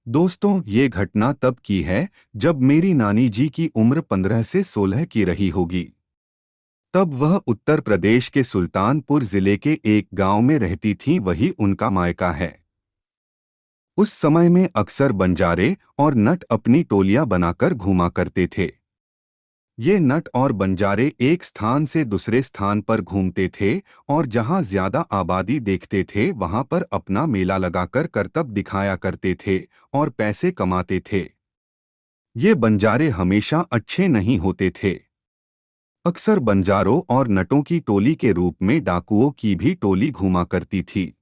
दोस्तों, ये घटना तब की है जब मेरी नानी जी की उम्र 15 से 16 की रही होगी। तब वह उत्तर प्रदेश के सुल्तानपुर जिले के एक गांव में रहती थीं, वही उनका मायका है। उस समय में अक्सर बंजारे और नट अपनी टोलियां बनाकर घूमा करते थे। ये नट और बंजारे एक स्थान से दूसरे स्थान पर घूमते थे और जहां ज्यादा आबादी देखते थे वहां पर अपना मेला लगाकर करतब दिखाया करते थे और पैसे कमाते थे। ये बंजारे हमेशा अच्छे नहीं होते थे। अक्सर बंजारों और नटों की टोली के रूप में डाकुओं की भी टोली घूमा करती थी,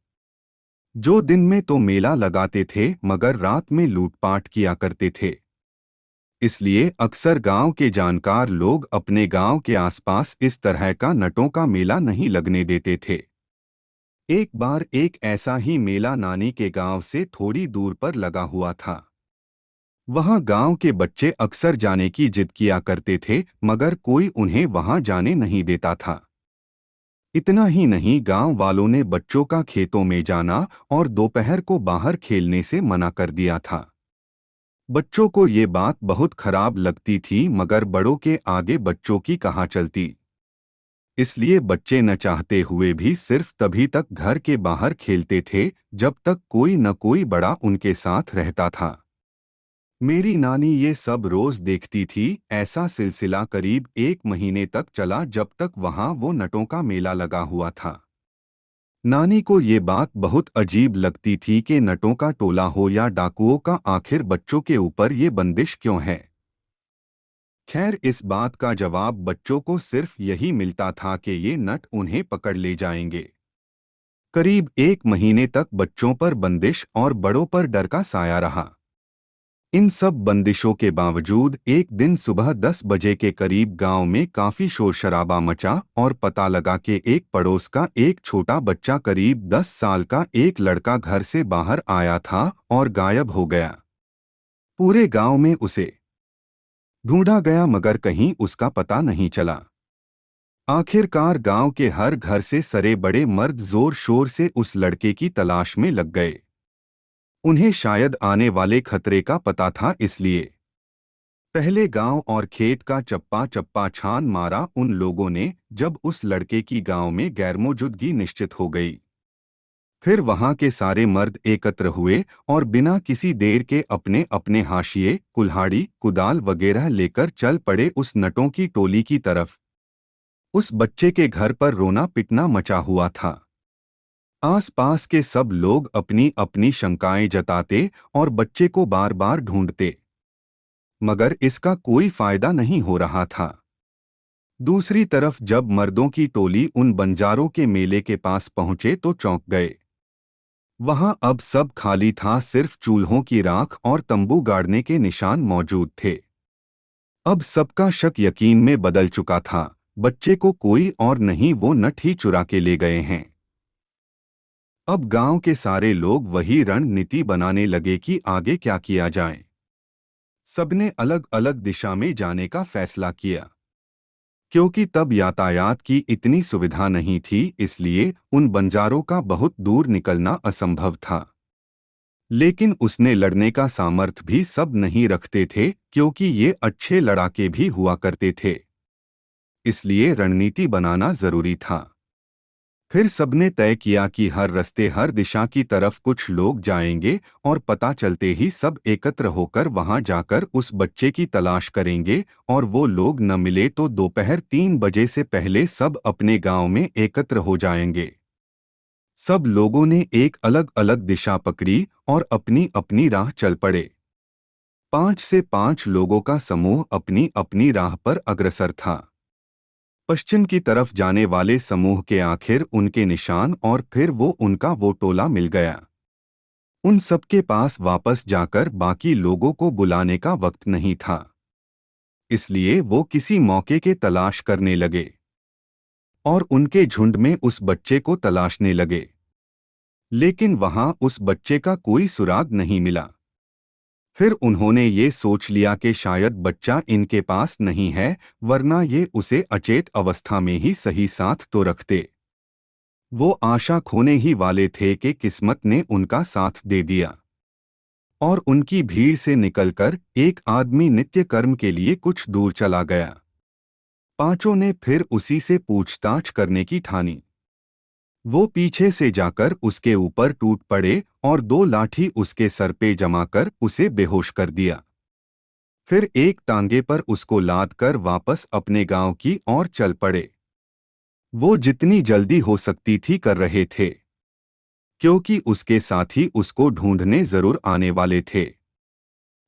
जो दिन में तो मेला लगाते थे मगर रात में लूटपाट किया करते थे। इसलिए अक्सर गांव के जानकार लोग अपने गांव के आसपास इस तरह का नटों का मेला नहीं लगने देते थे। एक बार एक ऐसा ही मेला नानी के गांव से थोड़ी दूर पर लगा हुआ था। वहां गांव के बच्चे अक्सर जाने की जिद किया करते थे मगर कोई उन्हें वहां जाने नहीं देता था। इतना ही नहीं, गांव वालों ने बच्चों का खेतों में जाना और दोपहर को बाहर खेलने से मना कर दिया था। बच्चों को ये बात बहुत खराब लगती थी मगर बड़ों के आगे बच्चों की कहाँ चलती। इसलिए बच्चे न चाहते हुए भी सिर्फ तभी तक घर के बाहर खेलते थे जब तक कोई न कोई बड़ा उनके साथ रहता था। मेरी नानी ये सब रोज देखती थी। ऐसा सिलसिला करीब 1 महीने तक चला जब तक वहां वो नटों का मेला लगा हुआ था। नानी को ये बात बहुत अजीब लगती थी कि नटों का टोला हो या डाकुओं का, आखिर बच्चों के ऊपर ये बंदिश क्यों है। खैर, इस बात का जवाब बच्चों को सिर्फ यही मिलता था कि ये नट उन्हें पकड़ ले जाएंगे। करीब 1 महीने तक बच्चों पर बंदिश और बड़ों पर डर का साया रहा। इन सब बंदिशों के बावजूद एक दिन सुबह 10 बजे के करीब गांव में काफी शोर शराबा मचा और पता लगा कि एक पड़ोस का एक छोटा बच्चा, करीब 10 साल का एक लड़का, घर से बाहर आया था और गायब हो गया। पूरे गांव में उसे ढूंढा गया मगर कहीं उसका पता नहीं चला। आखिरकार गांव के हर घर से सरे बड़े मर्द जोर शोर से उस लड़के की तलाश में लग गए। उन्हें शायद आने वाले खतरे का पता था, इसलिए पहले गांव और खेत का चप्पा चप्पा छान मारा उन लोगों ने। जब उस लड़के की गांव में गैरमौजूदगी निश्चित हो गई, फिर वहां के सारे मर्द एकत्र हुए और बिना किसी देर के अपने अपने हाशिए, कुल्हाड़ी, कुदाल वगैरह लेकर चल पड़े उस नटों की टोली की तरफ। उस बच्चे के घर पर रोना पिटना मचा हुआ था। आसपास के सब लोग अपनी अपनी शंकाएं जताते और बच्चे को बार बार ढूंढते, मगर इसका कोई फायदा नहीं हो रहा था। दूसरी तरफ जब मर्दों की टोली उन बंजारों के मेले के पास पहुंचे तो चौंक गए। वहां अब सब खाली था, सिर्फ चूल्हों की राख और तंबू गाड़ने के निशान मौजूद थे। अब सबका शक यकीन में बदल चुका था। बच्चे को कोई और नहीं, वो नट ही चुरा के ले गए हैं। अब गांव के सारे लोग वही रणनीति बनाने लगे कि आगे क्या किया जाए। सबने अलग अलग दिशा में जाने का फैसला किया। क्योंकि तब यातायात की इतनी सुविधा नहीं थी, इसलिए उन बंजारों का बहुत दूर निकलना असंभव था। लेकिन उसने लड़ने का सामर्थ्य भी सब नहीं रखते थे, क्योंकि ये अच्छे लड़ाके भी हुआ करते थे। इसलिए रणनीति बनाना जरूरी था। फिर सबने तय किया कि हर रास्ते, हर दिशा की तरफ कुछ लोग जाएंगे और पता चलते ही सब एकत्र होकर वहां जाकर उस बच्चे की तलाश करेंगे, और वो लोग न मिले तो दोपहर 3 बजे से पहले सब अपने गांव में एकत्र हो जाएंगे। सब लोगों ने एक अलग अलग दिशा पकड़ी और अपनी अपनी राह चल पड़े। 5 से 5 लोगों का समूह अपनी अपनी राह पर अग्रसर था। पश्चिम की तरफ जाने वाले समूह के आखिर उनके निशान और फिर वो टोला मिल गया। उन सबके पास वापस जाकर बाकी लोगों को बुलाने का वक्त नहीं था, इसलिए वो किसी मौके के तलाश करने लगे और उनके झुंड में उस बच्चे को तलाशने लगे। लेकिन वहां उस बच्चे का कोई सुराग नहीं मिला। फिर उन्होंने ये सोच लिया कि शायद बच्चा इनके पास नहीं है, वरना ये उसे अचेत अवस्था में ही सही साथ तो रखते। वो आशा खोने ही वाले थे कि किस्मत ने उनका साथ दे दिया और उनकी भीड़ से निकलकर एक आदमी नित्य कर्म के लिए कुछ दूर चला गया। पांचों ने फिर उसी से पूछताछ करने की ठानी। वो पीछे से जाकर उसके ऊपर टूट पड़े और दो लाठी उसके सर पे जमाकर उसे बेहोश कर दिया। फिर एक तांगे पर उसको लाद कर वापस अपने गांव की ओर चल पड़े। वो जितनी जल्दी हो सकती थी कर रहे थे, क्योंकि उसके साथी उसको ढूंढने जरूर आने वाले थे।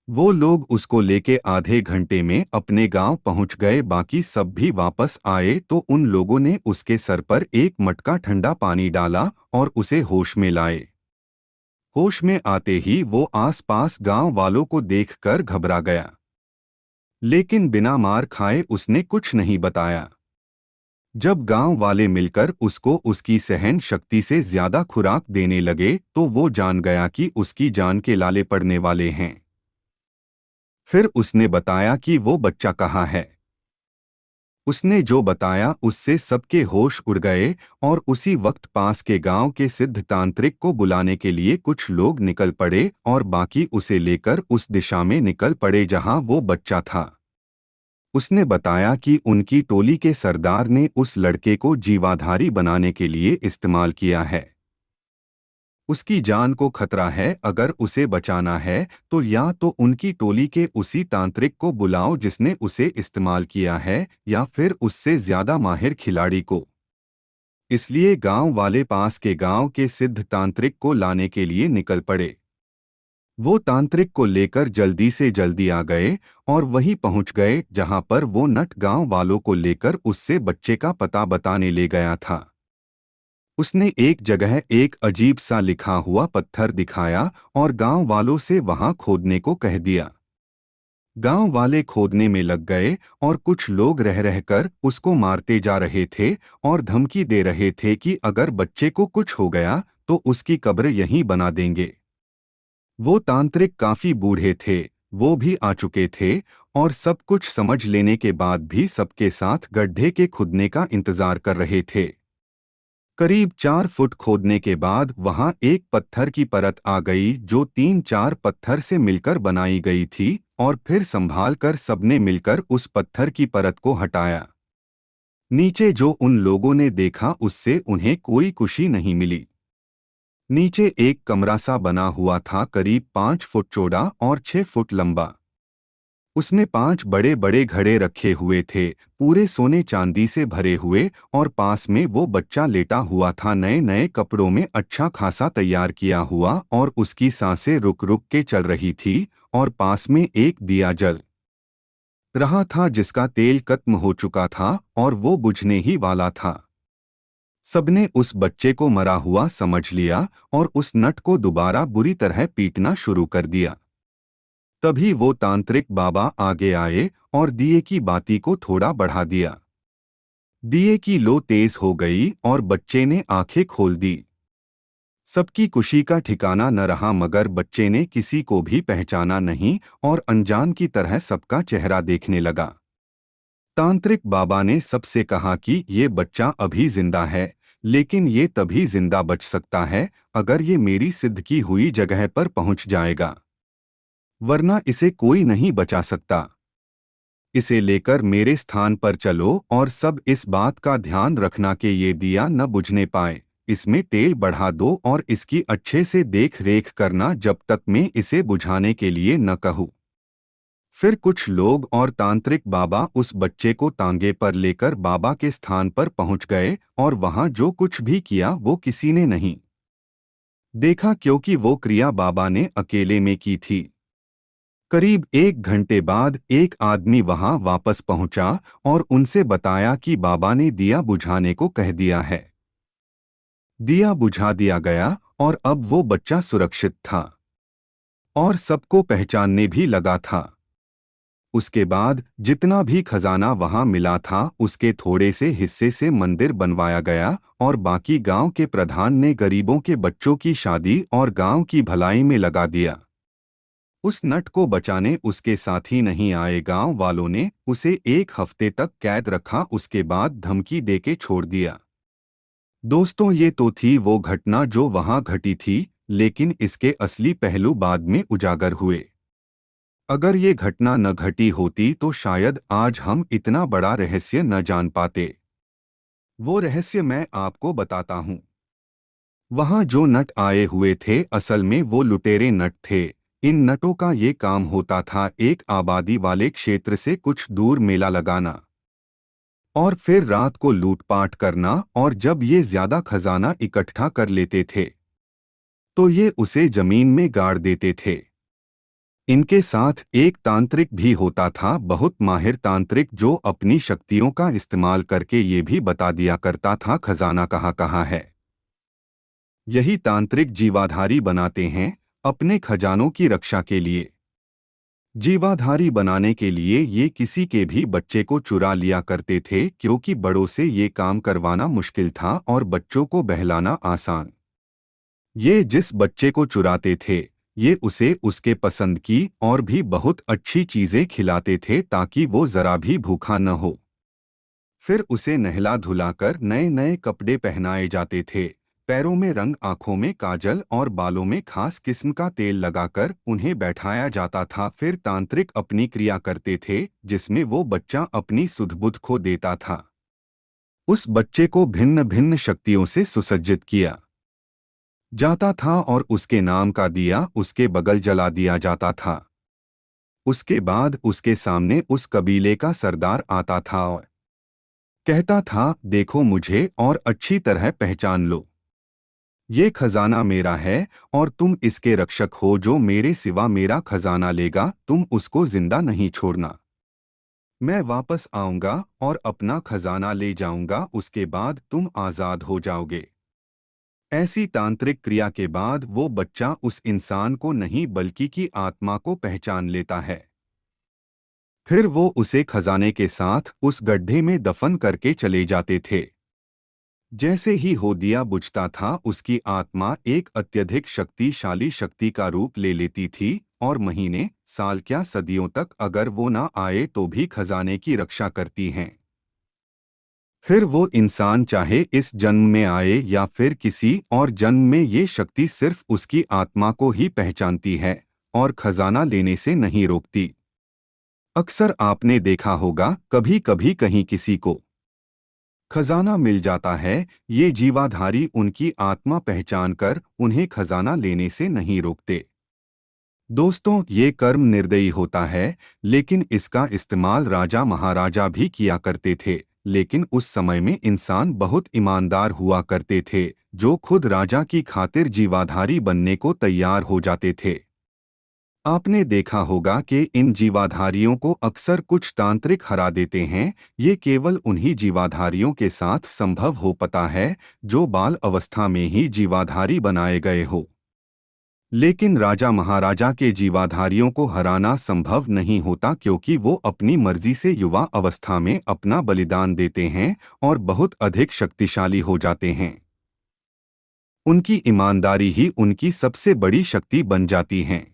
वो लोग उसको लेके आधे घंटे में अपने गांव पहुंच गए। बाकी सब भी वापस आए तो उन लोगों ने उसके सर पर एक मटका ठंडा पानी डाला और उसे होश में लाए। होश में आते ही वो आसपास गांव वालों को देखकर घबरा गया, लेकिन बिना मार खाए उसने कुछ नहीं बताया। जब गांव वाले मिलकर उसको उसकी सहन शक्ति से ज्यादा खुराक देने लगे तो वो जान गया कि उसकी जान के लाले पड़ने वाले हैं। फिर उसने बताया कि वो बच्चा कहाँ है। उसने जो बताया उससे सबके होश उड़ गए और उसी वक्त पास के गांव के सिद्ध तांत्रिक को बुलाने के लिए कुछ लोग निकल पड़े और बाकी उसे लेकर उस दिशा में निकल पड़े जहां वो बच्चा था। उसने बताया कि उनकी टोली के सरदार ने उस लड़के को जीवाधारी बनाने के लिए इस्तेमाल किया है। उसकी जान को खतरा है। अगर उसे बचाना है तो या तो उनकी टोली के उसी तांत्रिक को बुलाओ जिसने उसे इस्तेमाल किया है, या फिर उससे ज्यादा माहिर खिलाड़ी को। इसलिए गांव वाले पास के गांव के सिद्ध तांत्रिक को लाने के लिए निकल पड़े। वो तांत्रिक को लेकर जल्दी से जल्दी आ गए और वहीं पहुंच गए जहां पर वो नट गांव वालों को लेकर उससे बच्चे का पता बताने ले गया था। उसने एक जगह एक अजीब सा लिखा हुआ पत्थर दिखाया और गांव वालों से वहां खोदने को कह दिया। गांव वाले खोदने में लग गए और कुछ लोग रह रहकर उसको मारते जा रहे थे और धमकी दे रहे थे कि अगर बच्चे को कुछ हो गया तो उसकी कब्र यहीं बना देंगे। वो तांत्रिक काफी बूढ़े थे, वो भी आ चुके थे और सब कुछ समझ लेने के बाद भी सबके साथ गड्ढे के खुदने का इंतजार कर रहे थे। करीब 4 फुट खोदने के बाद वहां एक पत्थर की परत आ गई जो 3-4 पत्थर से मिलकर बनाई गई थी और फिर संभाल कर सबने मिलकर उस पत्थर की परत को हटाया। नीचे जो उन लोगों ने देखा उससे उन्हें कोई खुशी नहीं मिली। नीचे एक कमरा सा बना हुआ था, करीब 5 फुट चौड़ा और 6 फुट लंबा। उसमें 5 बड़े बड़े घड़े रखे हुए थे, पूरे सोने चांदी से भरे हुए, और पास में वो बच्चा लेटा हुआ था, नए नए कपड़ों में, अच्छा खासा तैयार किया हुआ, और उसकी सांसें रुक रुक के चल रही थी। और पास में एक दिया जल रहा था जिसका तेल खत्म हो चुका था और वो बुझने ही वाला था। सबने उस बच्चे को मरा हुआ समझ लिया और उस नट को दोबारा बुरी तरह पीटना शुरू कर दिया। तभी वो तांत्रिक बाबा आगे आए और दिए की बाती को थोड़ा बढ़ा दिया। दिए की लो तेज हो गई और बच्चे ने आंखें खोल दी। सबकी खुशी का ठिकाना न रहा, मगर बच्चे ने किसी को भी पहचाना नहीं और अनजान की तरह सबका चेहरा देखने लगा। तांत्रिक बाबा ने सबसे कहा कि ये बच्चा अभी जिंदा है, लेकिन ये तभी जिंदा बच सकता है अगर ये मेरी सिद्ध की हुई जगह पर पहुंच जाएगा, वरना इसे कोई नहीं बचा सकता। इसे लेकर मेरे स्थान पर चलो और सब इस बात का ध्यान रखना कि ये दिया न बुझने पाए। इसमें तेल बढ़ा दो और इसकी अच्छे से देख रेख करना जब तक मैं इसे बुझाने के लिए न कहूँ। फिर कुछ लोग और तांत्रिक बाबा उस बच्चे को तांगे पर लेकर बाबा के स्थान पर पहुंच गए और वहां जो कुछ भी किया वो किसी ने नहीं देखा, क्योंकि वो क्रिया बाबा ने अकेले में की थी। करीब 1 घंटे बाद एक आदमी वहां वापस पहुंचा और उनसे बताया कि बाबा ने दिया बुझाने को कह दिया है। दिया बुझा दिया गया और अब वो बच्चा सुरक्षित था और सबको पहचानने भी लगा था। उसके बाद जितना भी खजाना वहां मिला था उसके थोड़े से हिस्से से मंदिर बनवाया गया और बाकी गांव के प्रधान ने गरीबों के बच्चों की शादी और गांव की भलाई में लगा दिया। उस नट को बचाने उसके साथी नहीं आए। गांव वालों ने उसे 1 हफ्ते तक कैद रखा, उसके बाद धमकी देके छोड़ दिया। दोस्तों, ये तो थी वो घटना जो वहां घटी थी, लेकिन इसके असली पहलू बाद में उजागर हुए। अगर ये घटना न घटी होती तो शायद आज हम इतना बड़ा रहस्य न जान पाते। वो रहस्य मैं आपको बताता हूँ। वहां जो नट आए हुए थे असल में वो लुटेरे नट थे। इन नटों का ये काम होता था एक आबादी वाले क्षेत्र से कुछ दूर मेला लगाना और फिर रात को लूटपाट करना, और जब ये ज्यादा खजाना इकट्ठा कर लेते थे तो ये उसे जमीन में गाड़ देते थे। इनके साथ एक तांत्रिक भी होता था, बहुत माहिर तांत्रिक, जो अपनी शक्तियों का इस्तेमाल करके ये भी बता दिया करता था खजाना कहाँ है। यही तांत्रिक जीवाधारी बनाते हैं अपने खजानों की रक्षा के लिए। जीवाधारी बनाने के लिए ये किसी के भी बच्चे को चुरा लिया करते थे, क्योंकि बड़ों से ये काम करवाना मुश्किल था और बच्चों को बहलाना आसान। ये जिस बच्चे को चुराते थे ये उसे उसके पसंद की और भी बहुत अच्छी चीजें खिलाते थे ताकि वो जरा भी भूखा न हो। फिर उसे नहला धुलाकर नए नए कपड़े पहनाए जाते थे, पैरों में रंग, आंखों में काजल और बालों में खास किस्म का तेल लगाकर उन्हें बैठाया जाता था। फिर तांत्रिक अपनी क्रिया करते थे जिसमें वो बच्चा अपनी सुध-बुध खो देता था। उस बच्चे को भिन्न भिन्न शक्तियों से सुसज्जित किया जाता था और उसके नाम का दिया उसके बगल जला दिया जाता था। उसके बाद उसके सामने उस कबीले का सरदार आता था और कहता था, देखो मुझे और अच्छी तरह पहचान लो। ये खजाना मेरा है और तुम इसके रक्षक हो। जो मेरे सिवा मेरा खजाना लेगा तुम उसको जिंदा नहीं छोड़ना। मैं वापस आऊंगा और अपना खजाना ले जाऊंगा, उसके बाद तुम आजाद हो जाओगे। ऐसी तांत्रिक क्रिया के बाद वो बच्चा उस इंसान को नहीं बल्कि की आत्मा को पहचान लेता है। फिर वो उसे खजाने के साथ उस गड्ढे में दफन करके चले जाते थे। जैसे ही हो दिया बुझता था उसकी आत्मा एक अत्यधिक शक्तिशाली शक्ति का रूप ले लेती थी और महीने, साल, क्या सदियों तक अगर वो ना आए तो भी खजाने की रक्षा करती हैं। फिर वो इंसान चाहे इस जन्म में आए या फिर किसी और जन्म में, ये शक्ति सिर्फ उसकी आत्मा को ही पहचानती है और खजाना लेने से नहीं रोकती। अक्सर आपने देखा होगा कभी कभी कहीं किसी को खजाना मिल जाता है, ये जीवाधारी उनकी आत्मा पहचान कर उन्हें खजाना लेने से नहीं रोकते। दोस्तों, ये कर्म निर्दयी होता है, लेकिन इसका इस्तेमाल राजा महाराजा भी किया करते थे। लेकिन उस समय में इंसान बहुत ईमानदार हुआ करते थे जो खुद राजा की खातिर जीवाधारी बनने को तैयार हो जाते थे। आपने देखा होगा कि इन जीवाधारियों को अक्सर कुछ तांत्रिक हरा देते हैं। ये केवल उन्हीं जीवाधारियों के साथ संभव हो पाता है जो बाल अवस्था में ही जीवाधारी बनाए गए हो। लेकिन राजा महाराजा के जीवाधारियों को हराना संभव नहीं होता, क्योंकि वो अपनी मर्जी से युवा अवस्था में अपना बलिदान देते हैं और बहुत अधिक शक्तिशाली हो जाते हैं। उनकी ईमानदारी ही उनकी सबसे बड़ी शक्ति बन जाती है।